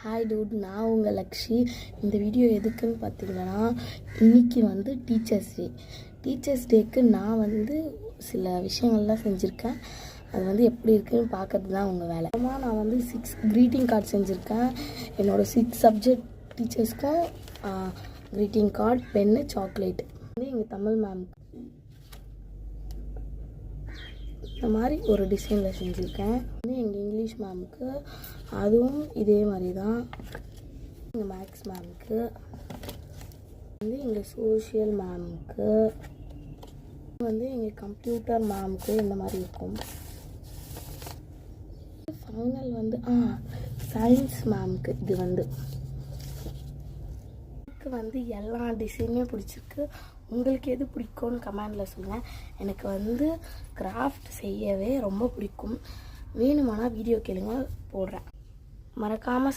Hi dude, நான் உங்கள் லக்ஷி. இந்த வீடியோ எதுக்குன்னு பார்த்தீங்கன்னா, இன்றைக்கி வந்து டீச்சர்ஸ் டேக்கு நான் வந்து சில விஷயங்கள்லாம் செஞ்சுருக்கேன். அது வந்து எப்படி இருக்குதுன்னு பார்க்கறது தான் உங்கள் வேலை. நான் வந்து 6 க்ரீட்டிங் கார்டு செஞ்சுருக்கேன். என்னோடய 6 சப்ஜெக்ட் டீச்சர்ஸ்க்கும் க்ரீட்டிங் கார்டு, பென்னு, சாக்லேட் வந்து எங்கள் தமிழ் மேம் இந்த மாதிரி ஒரு டிசைனில் செஞ்சுருக்கேன். வந்து எங்கள் இங்கிலீஷ் மேமுக்கு அதுவும் இதே மாதிரி தான். எங்கள் மேக்ஸ் மேமுக்கு வந்து எங்கள் சோஷியல் மேமுக்கு வந்து எங்கள் கம்ப்யூட்டர் மேமுக்கு இந்த மாதிரி இருக்கும். ஃபைனல் வந்து சயின்ஸ் மேமுக்கு இது வந்து எல்லா டிசைனுமே பிடிச்சிருக்கு. உங்களுக்கு எது பிடிக்கும்னு கமெண்டில் சொல்லுங்கள். எனக்கு வந்து கிராஃப்ட் செய்யவே ரொம்ப பிடிக்கும். வேணுமானா வீடியோ கேளுங்க, போடுறேன். மறக்காமல்